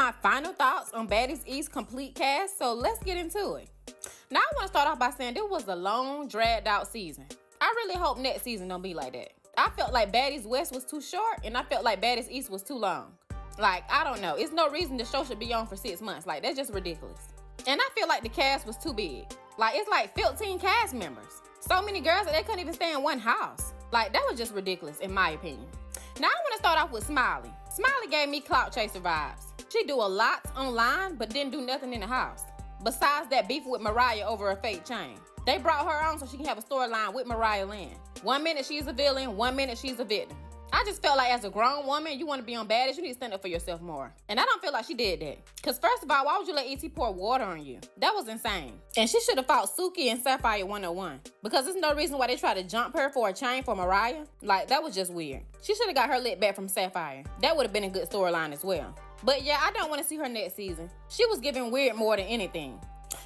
my final thoughts on Baddies East complete cast, so let's get into it. Now, I want to start off by saying this was a long, dragged out season. I really hope next season don't be like that. I felt like Baddies West was too short, and I felt like Baddies East was too long. Like, I don't know. It's no reason the show should be on for 6 months. Like, that's just ridiculous. And I feel like the cast was too big. Like, it's like 15 cast members. So many girls that they couldn't even stay in one house. Like, that was just ridiculous, in my opinion. Now, I want to start off with Smiley. Smiley gave me clout chaser vibes. She do a lot online, but didn't do nothing in the house. Besides that beef with Mariah over a fake chain. They brought her on so she can have a storyline with Mariah Lynn. 1 minute she's a villain, 1 minute she's a victim. I just felt like as a grown woman, you want to be on Baddies, you need to stand up for yourself more. And I don't feel like she did that. Because first of all, why would you let E.T. pour water on you? That was insane. And she should have fought Suki and Sapphire 101. Because there's no reason why they tried to jump her for a chain for Mariah. Like, that was just weird. She should have got her lit back from Sapphire. That would have been a good storyline as well. But yeah, I don't want to see her next season. She was giving weird more than anything.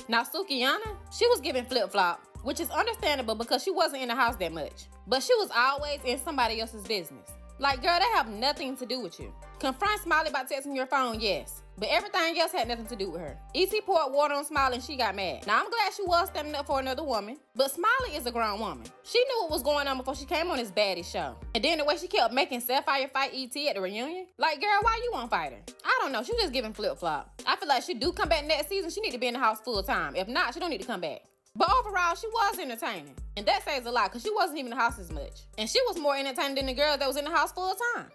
Now, Sukiyana, she was giving flip-flop, which is understandable because she wasn't in the house that much. But she was always in somebody else's business. Like, girl, they have nothing to do with you. Confront Smiley by texting your phone, yes. But everything else had nothing to do with her. E.T. poured water on Smiley and she got mad. Now, I'm glad she was standing up for another woman. But Smiley is a grown woman. She knew what was going on before she came on this Baddies show. And then the way she kept making Sapphire fight E.T. at the reunion. Like, girl, why you won't fight her? I don't know. She just giving flip-flop. I feel like she do come back next season. She need to be in the house full time. If not, she don't need to come back. But overall, she was entertaining. And that says a lot because she wasn't even in the house as much. And she was more entertaining than the girl that was in the house full time.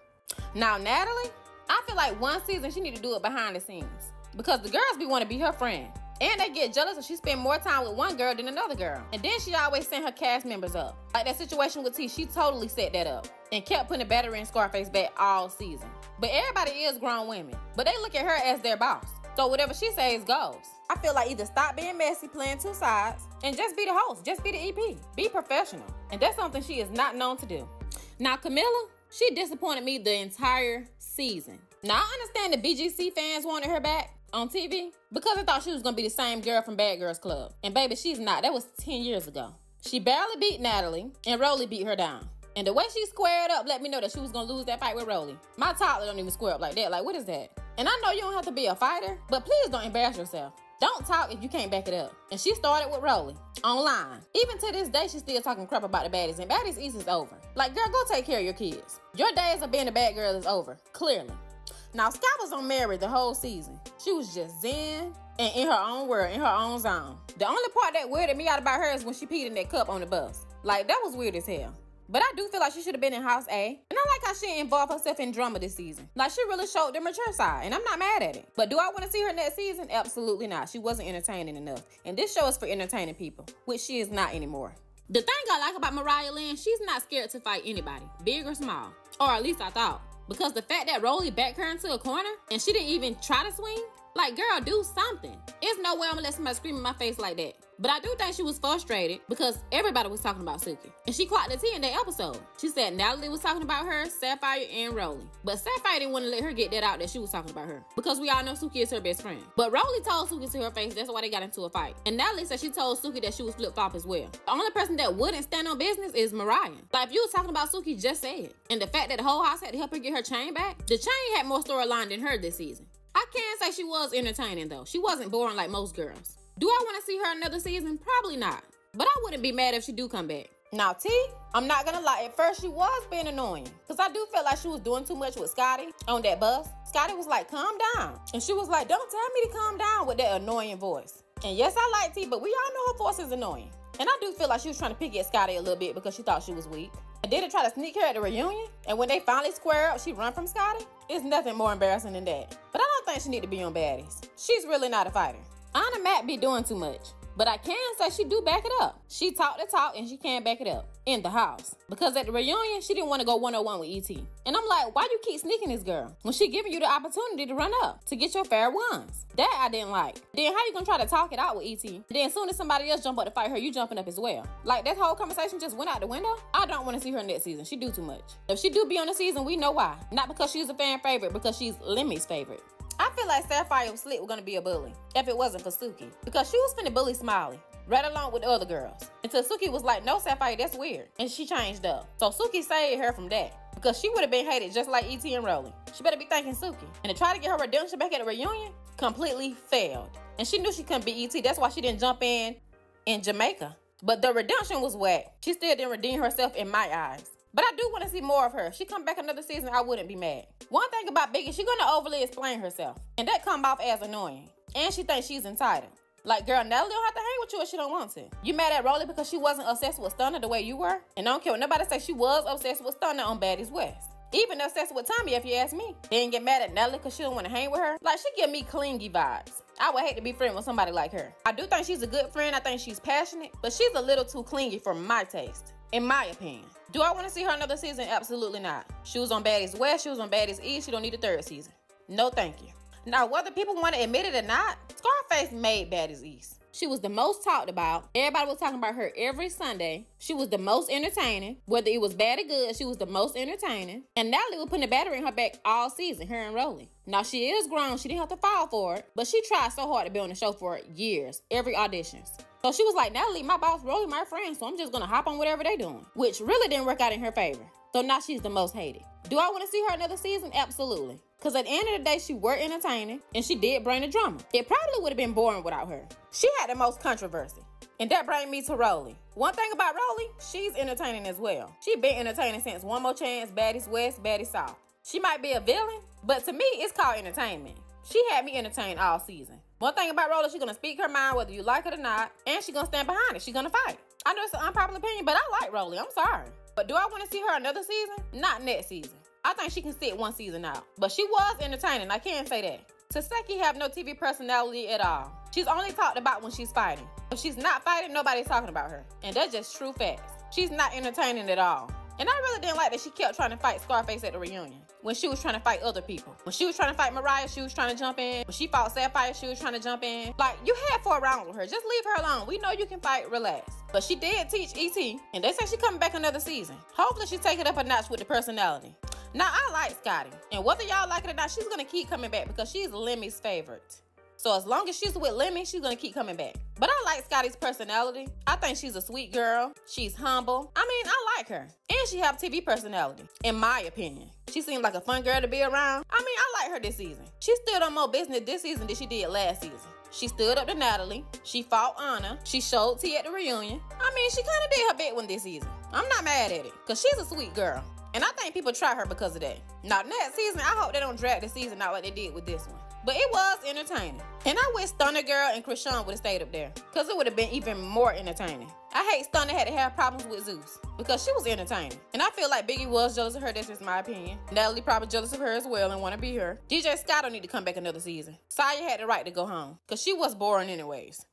Now, Natalie, I feel like one season she need to do it behind the scenes. Because the girls be want to be her friend. And they get jealous if she spend more time with one girl than another girl. And then she always send her cast members up. Like that situation with T, she totally set that up. And kept putting Battery and Scarface back all season. But everybody is grown women. But they look at her as their boss. So whatever she says goes. I feel like either stop being messy, playing two sides, and just be the host. Just be the EP. Be professional. And that's something she is not known to do. Now, Camilla, she disappointed me the entire season. Now, I understand the BGC fans wanted her back on TV because they thought she was going to be the same girl from Bad Girls Club. And baby, she's not. That was 10 years ago. She barely beat Natalie, and Rolly beat her down. And the way she squared up let me know that she was going to lose that fight with Rolly. My toddler don't even square up like that. Like, what is that? And I know you don't have to be a fighter, but please don't embarrass yourself. Don't talk if you can't back it up. And she started with Rolly online. Even to this day, she's still talking crap about the Baddies. And Baddies East is over. Like, girl, go take care of your kids. Your days of being a bad girl is over. Clearly. Now, Sky was on Mary the whole season. She was just zen and in her own world, in her own zone. The only part that weirded me out about her is when she peed in that cup on the bus. Like, that was weird as hell. But I do feel like she should have been in House A. And I like how she involved herself in drama this season. Like, she really showed the mature side. And I'm not mad at it. But do I want to see her next season? Absolutely not. She wasn't entertaining enough. And this show is for entertaining people. Which she is not anymore. The thing I like about Mariah Lynn, she's not scared to fight anybody. Big or small. Or at least I thought. Because the fact that Rolly backed her into a corner. And she didn't even try to swing. Like, girl, do something. There's no way I'm gonna let somebody scream in my face like that. But I do think she was frustrated because everybody was talking about Suki. And she clocked the T in that episode. She said Natalie was talking about her, Sapphire, and Rolly. But Sapphire didn't want to let her get that out that she was talking about her. Because we all know Suki is her best friend. But Rolly told Suki to her face, that's why they got into a fight. And Natalie said she told Suki that she was flip-flop as well. The only person that wouldn't stand on business is Mariah. Like, if you was talking about Suki, just say it. And the fact that the whole house had to help her get her chain back, the chain had more storyline than her this season. I can say she was entertaining though. She wasn't boring like most girls. Do I want to see her another season? Probably not. But I wouldn't be mad if she do come back. Now T, I'm not gonna lie, at first she was being annoying. Cause I do feel like she was doing too much with Scotty on that bus. Scotty was like, calm down. And she was like, don't tell me to calm down with that annoying voice. And yes, I like T, but we all know her voice is annoying. And I do feel like she was trying to pick at Scotty a little bit because she thought she was weak. And then to try to sneak her at the reunion. And when they finally square up, she run from Scotty. It's nothing more embarrassing than that. But I don't think she need to be on Baddies. She's really not a fighter. Anna Matt be doing too much. But I can say she do back it up. She talk the talk and she can back it up. In the house. Because at the reunion, she didn't want to go one-on-one with E.T. And I'm like, why you keep sneaking this girl? When she giving you the opportunity to run up. To get your fair ones. That I didn't like. Then how you gonna try to talk it out with E.T.? Then as soon as somebody else jump up to fight her, you jumping up as well. Like, that whole conversation just went out the window. I don't want to see her next season. She do too much. If she do be on the season, we know why. Not because she's a fan favorite, because she's Lemmy's favorite. I feel like Sapphire Slick was gonna be a bully if it wasn't for Suki. Because she was finna bully Smiley. Right along with the other girls. Until Suki was like, no, Sapphire, that's weird. And she changed up. So Suki saved her from that. because she would have been hated just like E.T. and Rolly. She better be thanking Suki. And to try to get her redemption back at the reunion, completely failed. And she knew she couldn't beat E.T. That's why she didn't jump in Jamaica. But the redemption was whack. She still didn't redeem herself in my eyes. But I do want to see more of her. If she come back another season, I wouldn't be mad. One thing about Biggie, she's gonna overly explain herself. And that come off as annoying. And she thinks she's entitled. Like, girl, Natalie don't have to hang with you if she don't want to. You mad at Rolly because she wasn't obsessed with Stunner the way you were? And I don't care what nobody say, she was obsessed with Stunner on Baddies West. Even obsessed with Tommy, if you ask me. Didn't get mad at Natalie because she don't want to hang with her. Like, she give me clingy vibes. I would hate to be friends with somebody like her. I do think she's a good friend. I think she's passionate. But she's a little too clingy for my taste. In my opinion. Do I want to see her another season? Absolutely not. She was on Baddies West. She was on Baddies East. She don't need a third season. No, thank you. Now, whether people want to admit it or not, Scarface made Baddies East. She was the most talked about. Everybody was talking about her every Sunday. She was the most entertaining. Whether it was bad or good, she was the most entertaining. And Natalie was putting the battery in her back all season, her and Rolly. Now, she is grown. She didn't have to fall for it. But she tried so hard to be on the show for years. Every auditions. So she was like, Natalie, my boss, Rolly, my friend. So I'm just going to hop on whatever they doing. Which really didn't work out in her favor. So now she's the most hated. Do I want to see her another season? Absolutely. Because at the end of the day, she were entertaining. And she did bring the drama. It probably would have been boring without her. She had the most controversy. And that brings me to Rolly. One thing about Rolly, she's entertaining as well. She been entertaining since One More Chance, Baddies West, Baddies South. She might be a villain, but to me, it's called entertainment. She had me entertained all season. One thing about Rolly, she's going to speak her mind whether you like it or not. And she's going to stand behind it. She's going to fight. I know it's an unpopular opinion, but I like Rolly. I'm sorry. But do I want to see her another season? Not next season. I think she can sit one season out. But she was entertaining. I can't say that. Taseki have no TV personality at all. She's only talked about when she's fighting. If she's not fighting, nobody's talking about her. And that's just true facts. She's not entertaining at all. And I really didn't like that she kept trying to fight Scarface at the reunion. When she was trying to fight other people. When she was trying to fight Mariah, she was trying to jump in. When she fought Sapphire, she was trying to jump in. Like, you had 4 rounds with her. Just leave her alone. We know you can fight. Relax. But she did teach E.T. And they say she's coming back another season. Hopefully she take it up a notch with the personality. Now, I like Scotty. And whether y'all like it or not, she's going to keep coming back because she's Lemmy's favorite. So as long as she's with Lemmy, she's going to keep coming back. But I like Scotty's personality. I think she's a sweet girl. She's humble. I mean, I like her. And she have TV personality, in my opinion. She seemed like a fun girl to be around. I mean, I like her this season. She stood on more business this season than she did last season. She stood up to Natalie. She fought Anna. She showed T at the reunion. I mean, she kind of did her bit one this season. I'm not mad at it because she's a sweet girl. And I think people try her because of that. Now, next season, I hope they don't drag the season out like they did with this one. But it was entertaining. And I wish Stunner Girl and Krishan would have stayed up there. Because it would have been even more entertaining. I hate Stunner had to have problems with Zeus. Because she was entertaining. And I feel like Biggie was jealous of her. That's just my opinion. Natalie probably jealous of her as well and want to be her. DJ Scott don't need to come back another season. Saya had the right to go home. Because she was boring anyways.